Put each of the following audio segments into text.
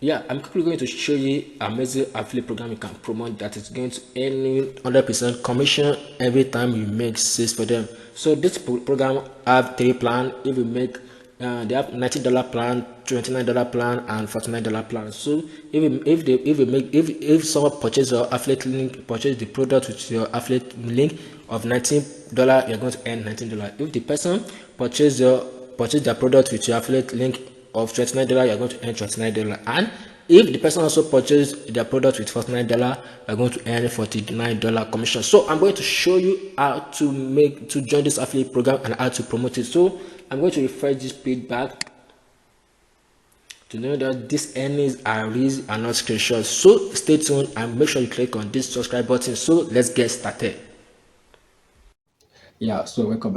Yeah, I'm quickly going to show you amazing affiliate program you can promote that is going to earn you 100% commission every time you make sales for them. So this program have three plan. If you make they have $90 plan, $29 plan, and $49 plan. So if someone purchase your affiliate link, purchase the product with your affiliate link of $19, you're going to earn $19. If the person purchase their product with your affiliate link of $29, you're going to earn $29. And if the person also purchased their product with $49, you're going to earn $49 commission. So I'm going to show you how to join this affiliate program and how to promote it. So I'm going to refresh this page back to know that these earnings are real and not screenshots. So stay tuned and make sure you click on this subscribe button. So let's get started. Yeah, so welcome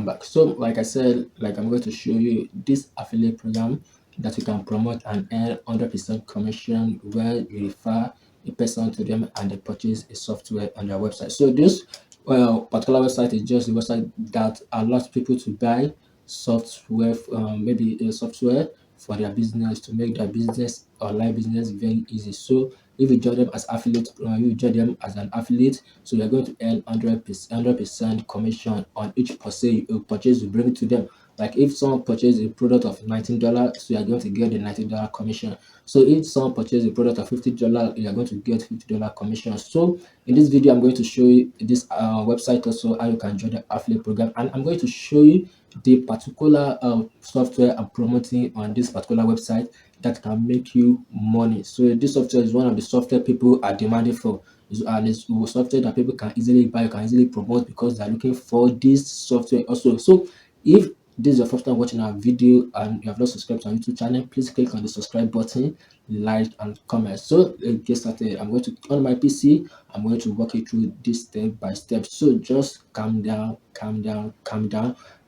back. So like I said, like I'm going to show you this affiliate program that you can promote and earn 100% commission when you refer a person to them and they purchase a software on their website. So this particular website is just a website that allows people to buy software, maybe a software for their business to make their business online business very easy. So if you join them as affiliate, you join them as an affiliate, so you're going to earn 100% commission on each purchase you bring to them. Like if someone purchases a product of $19, so you're going to get the $19 commission. So if someone purchases a product of $50, you're going to get $50 commission. So in this video, I'm going to show you this website also how you can join the affiliate program, and I'm going to show you the particular software I'm promoting on this particular website that can make you money. So this software is one of the software people are demanding for. And it's software that people can easily buy, can easily promote because they're looking for this software also. So if this is your first time watching our video and you have not subscribed to our YouTube channel, please click on the subscribe button, like and comment. So let's get started. I'm going to on my PC. I'm going to walk you through this step by step. So just calm down,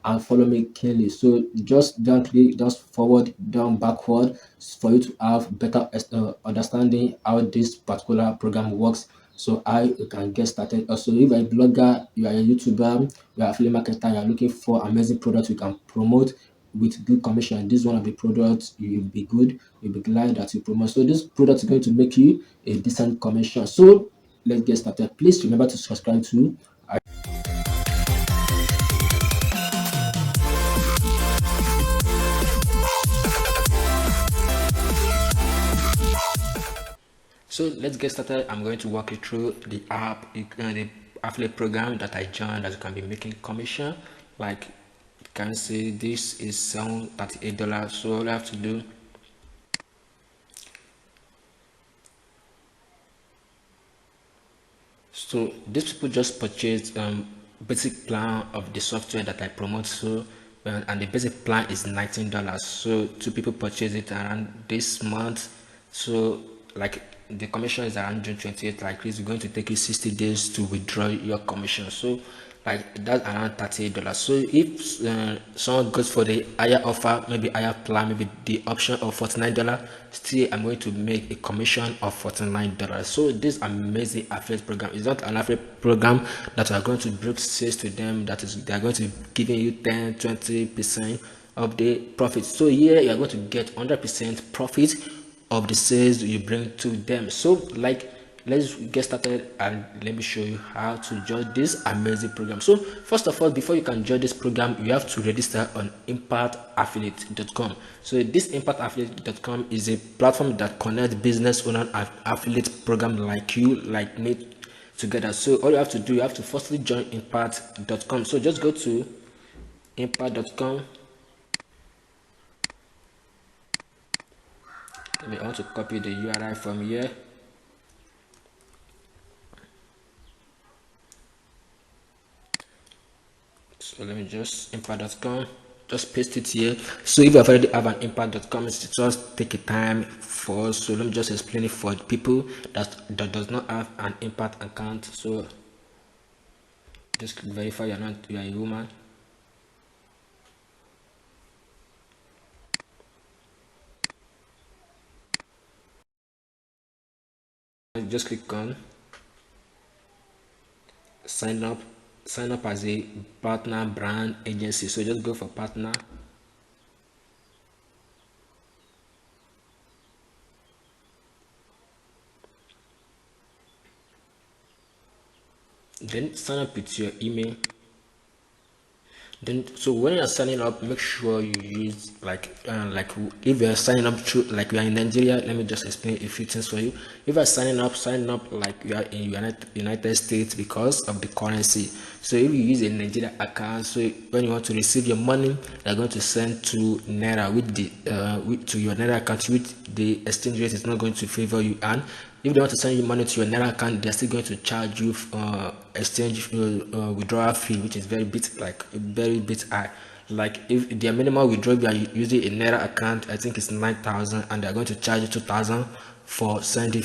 and follow me clearly. So just don't click, just forward, down, backward for you to have better understanding how this particular program works. So I can get started. Also, if you're a blogger, you are a YouTuber, you are a affiliate marketer, you are looking for amazing products you can promote with good commission, this is one of the products you'll be good, you'll be glad that you promote. So this product is going to make you a decent commission. So let's get started. Please remember to subscribe to our. So let's get started. I'm going to walk you through the the affiliate program that I joined that you can be making commission. Like you can see, this is $38. So all I have to do, so these people just purchased basic plan of the software that I promote. So and the basic plan is $19. So two people purchase it around this month. So like the commission is around June 28th. Like it's going to take you 60 days to withdraw your commission. So like that's around $38. So if someone goes for the higher offer, maybe higher plan, maybe the option of $49, still I'm going to make a commission of $49. So this amazing affiliate program is not an affiliate program that are going to bring sales to them, that is they are going to giving you 10-20% of the profit. So here you are going to get 100% profit of the sales you bring to them. So like let's get started and let me show you how to join this amazing program. So first of all, before you can join this program, you have to register on impactaffiliate.com. So this impactaffiliate.com is a platform that connects business owner and affiliate program like you, like me, together. So all you have to do, you have to firstly join impact.com. So just go to impact.com. I want to copy the URI from here. So let me just impact.com, just paste it here. So if you already have an impact.com, it's just take a time for us. So let me just explain it for people that does not have an impact account. So just verify you are a woman. Just click on sign up as a partner brand agency. So just go for partner. then sign up with your email. Then, so when you're signing up, make sure you use like if you're signing up through, like we are in Nigeria. Let me just explain a few things for you. If you're signing up like you are in United States because of the currency. So if you use a Nigeria account, so when you want to receive your money, they're going to send to Naira with the to your Naira account, with the exchange rate is not going to favor you. And if they want to send you money to your Naira account, they're still going to charge you exchange withdrawal fee, which is very bit high. Like if their minimum withdrawal, you are using a Naira account, I think it's 9,000, and they're going to charge you 2,000 for sending.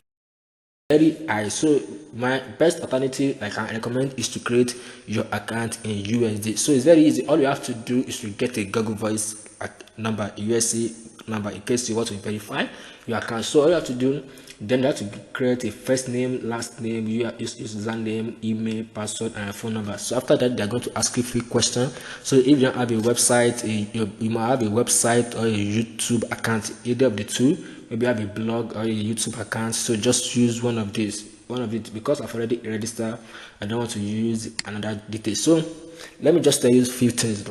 Very high. So my best alternative I can recommend is to create your account in USD. So it's very easy. All you have to do is to get a Google Voice number, USC number, in case you want to verify your account. So all you have to do, then you have to create a first name, last name, username, email, password, and phone number. So after that, they're going to ask you 3 questions. So if you don't have a website, you might have a website or a YouTube account, either of the two. Maybe you have a blog or a YouTube account. So just use one of it, because I've already registered. I don't want to use another detail. So let me just tell you a few things.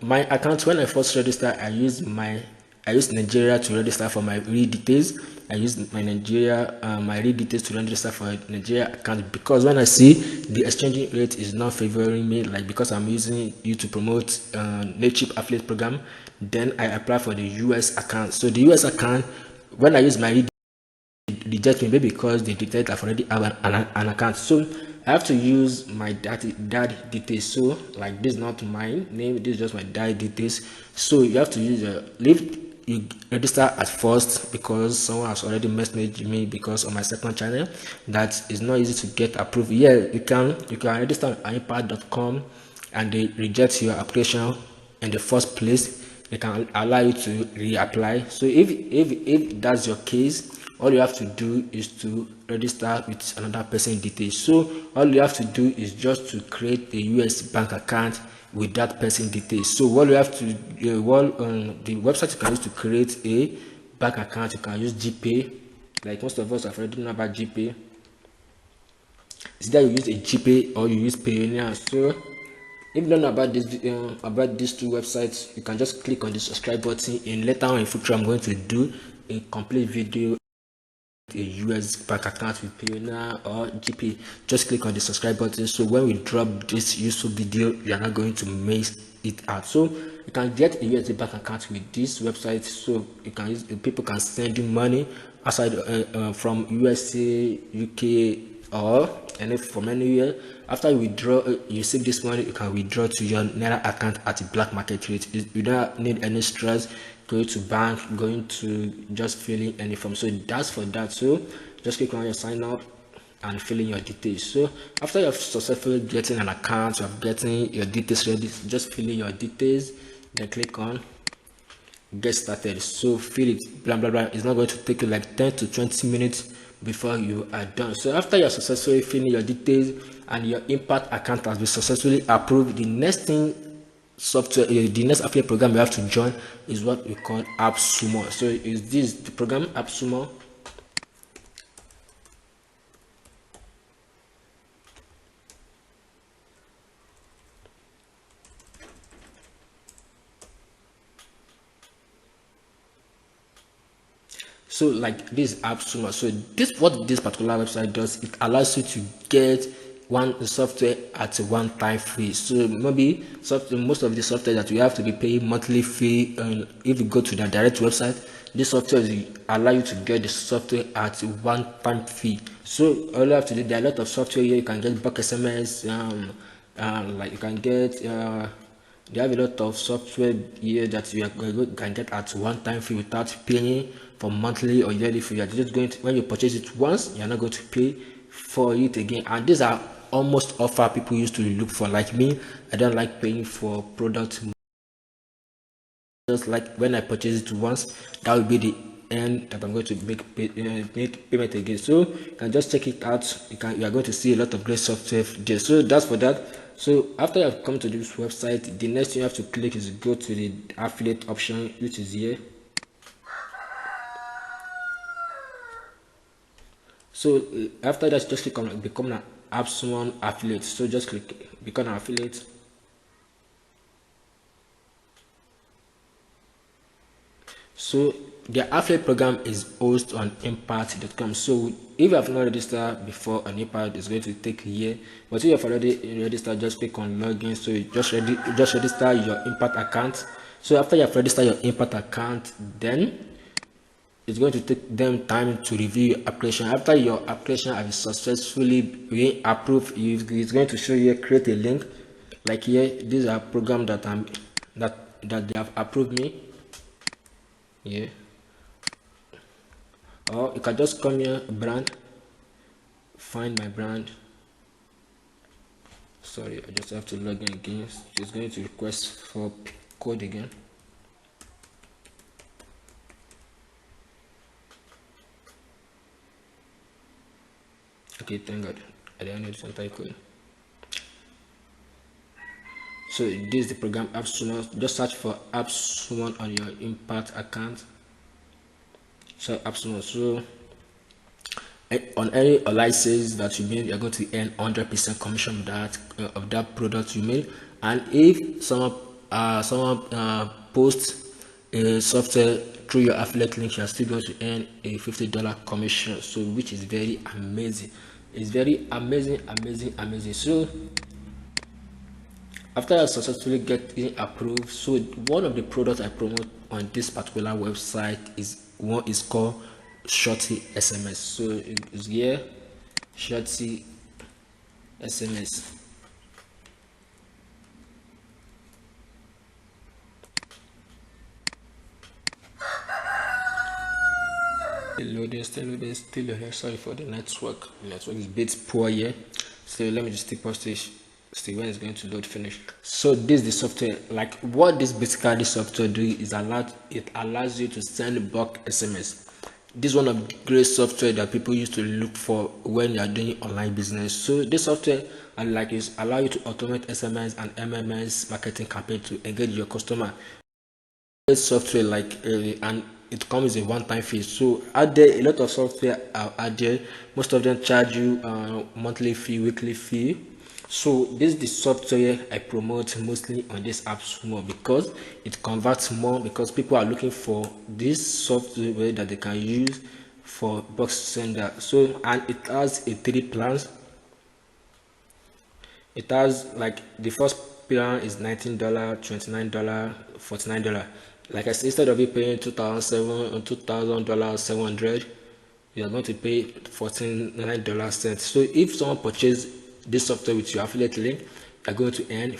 My account, when I first registered, I used Nigeria to register for my real details. I used my real details to register for Nigeria account, because when I see the exchange rate is not favoring me, like because I'm using you to promote Nadecheap affiliate program, then I apply for the US account. So the US account, when I use my real, reject me, maybe because they detect I've already have an account. So I have to use my dad details. So like this is not my name, this is just my dad details. So you have to use you register at first, because someone has already messaged me because on my second channel that is not easy to get approved. Yeah, you can register on iPad.com, and they reject your application in the first place. They can allow you to reapply. So if that's your case, all you have to do is to register with another person details. So all you have to do is just to create a US bank account with that person details. So what you have to the website you can use to create a bank account, you can use GPay. Like most of us have already known about GPay. It's either you use a GPay or you use Payoneer. So if you don't know about these 2 websites, you can just click on the subscribe button. In later on in future, I'm going to do a complete video, a US bank account with Payoneer or GP. Just click on the subscribe button, so when we drop this useful video, you are not going to miss it out. So you can get a USD bank account with this website. So you can use, people can send you money outside from USA, UK, or from anywhere. After you withdraw, you save this money, you can withdraw to your Naira account at the black market rate. You don't need any stress going to bank, going to just filling any form. So that's for that. So just click on your sign up and fill in your details. So after you've successfully getting an account, you have getting your details ready, just fill in your details, then click on get started. So fill it, blah blah blah. It's not going to take you like 10 to 20 minutes before you are done. So after you're successfully filling your details and your impact account has been successfully approved, the next thing the next affiliate program you have to join is what we call AppSumo. So is this the program AppSumo? So like this AppSumo. So this what this particular website does, it allows you to get one software at a one-time fee. So maybe most of the software that we have to be paying monthly fee, and if you go to the direct website, this software will allow you to get the software at a one-time fee. So all you have to do, there are a lot of software here. You can get bulk SMS, like you can get they have a lot of software here that you can get at one-time fee without paying for monthly or yearly fee. You're just going to, when you purchase it once, you're not going to pay for it again. And these are almost offer people used to look for. Like me, I don't like paying for product. Just like when I purchase it once, that will be the end that I'm going to make payment again. So you can just check it out. You are going to see a lot of great software there. So that's for that. So after you have come to this website, the next thing you have to click is go to the affiliate option, which is here. So after that, just click on become an AppSumo affiliate. So just click become an affiliate. So the affiliate program is hosted on impact.com. So if you have not registered before on impact, it's going to take a year. But if you have already registered, just click on login. So you just register your impact account. So after you have registered your impact account, then it's going to take them time to review your application. After your application has successfully been approved, it's going to show you create a link. Like here, these are programs that they have approved me. Yeah. Or you can just come here, brand, find my brand. Sorry, I just have to log in again. It's going to request for code again. Okay, thank God. I don't need to enter code. So this is the program AppSumo. Just search for AppSumo on your impact account. So AppSumo. So on any license that you made, you're going to earn 100% commission of that product you made. And if someone posts a software through your affiliate link, you're still going to earn a $50 commission. So which is very amazing. It's very amazing. So after I successfully getting approved, so one of the products I promote on this particular website is called Shorty SMS. So it's here, Shorty SMS. Still loading. Sorry for the network. The network is a bit poor here. So let me just pause this. See when it's going to load finish. So this is the software. Like what this software do is it allows you to send bulk SMS. This is one of the great software that people used to look for when you are doing online business. So this software is allow you to automate SMS and MMS marketing campaign to engage your customer. This software and it comes in one-time fee. So out there a lot of software out there, most of them charge you monthly fee, weekly fee. So this is the software I promote mostly on this AppSumo because it converts more, because people are looking for this software that they can use for box sender. So and it has a 3 plans. It has like the first plan is $19, $29, $49. Like I said, instead of you paying $2,700, you are going to pay $49. So if someone purchases this software with your affiliate link, you are going to earn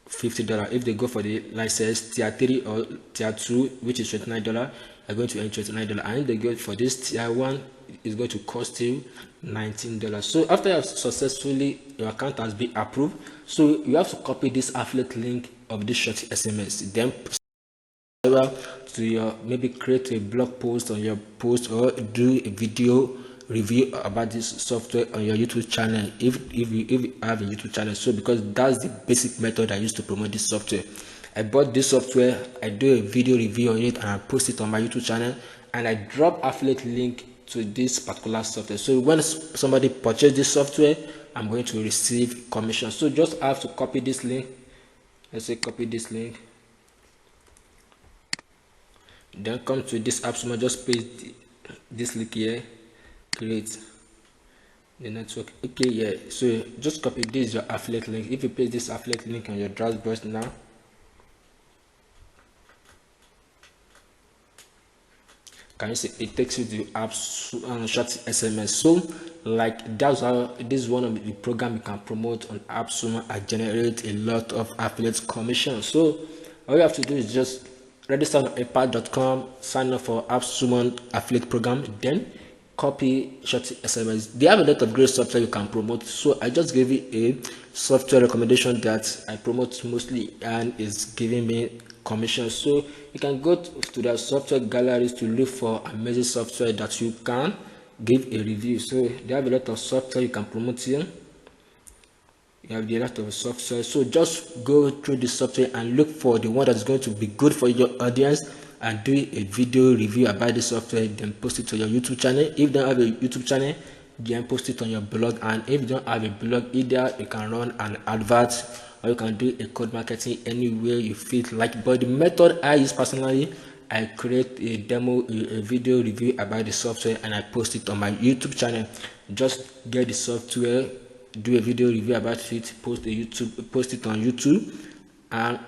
$50. If they go for the license tier 3 or tier 2, which is $29, you are going to earn $29. And if they go for this tier 1, it's going to cost you $19. So after you have successfully, your account has been approved, so you have to copy this affiliate link of this short SMS, then to your maybe create a blog post on your post or do a video review about this software on your YouTube channel if you have a YouTube channel. So because that's the basic method I use to promote this software. I bought this software, I do a video review on it and I post it on my YouTube channel, and I drop affiliate link to this particular software. So when somebody purchases this software, I'm going to receive commission. So just have to copy this link. Let's say copy this link, then come to this AppSumo, just paste this link here, create the network. Okay, yeah, so just copy this your affiliate link. If you paste this affiliate link on your dashboard now, can you see it takes you to AppSumo short SMS. So like that's how this is one of the program you can promote on AppSumo and generate a lot of affiliate commission. So all you have to do is just register on impact.com, sign up for AppSumo affiliate program, then copy short SMS. They have a lot of great software you can promote. So I just gave you a software recommendation that I promote mostly and is giving me commission. So you can go to their software galleries to look for amazing software that you can give a review. So they have a lot of software you can promote here. You have a lot of software, so just go through the software and look for the one that's going to be good for your audience and do a video review about the software, then post it to your YouTube channel. If you don't have a YouTube channel, then post it on your blog. And if you don't have a blog, either you can run an advert or you can do a code marketing anywhere you feel like. But the method I use personally, I create a demo, a video review about the software, and I post it on my YouTube channel. Just get the software, do a video review about it, post it on YouTube, and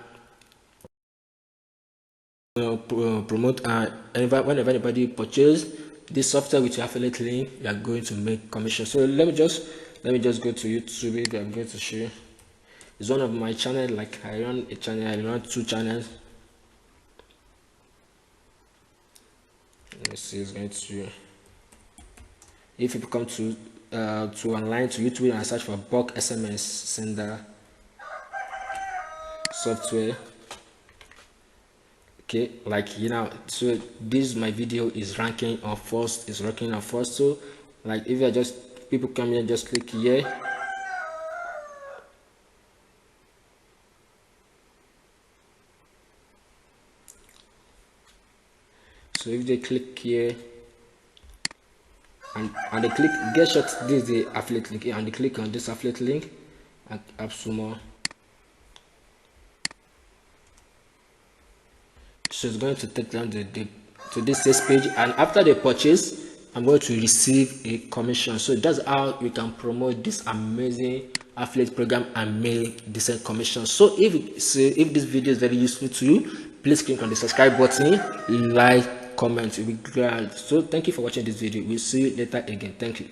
promote. And whenever anybody purchase this software with your affiliate link, you are going to make commission. So let me just go to YouTube. I'm going to show you. It's one of my channel. Like I run a channel, I run 2 channels. Let me see. It's going to, if people come to online to YouTube and search for bulk SMS sender software. Okay, like so this my video is ranking on first, so like if I just, people come here, just click here. So if they click here and they click get shot, this is the affiliate link here, and they click on this affiliate link at AppSumo. So it's going to take them to this sales page, and after they purchase, I'm going to receive a commission. So that's how you can promote this amazing affiliate program and make decent commission. So if this video is very useful to you, please click on the subscribe button, like, comment, it will be glad. So thank you for watching this video. We'll see you later again. Thank you.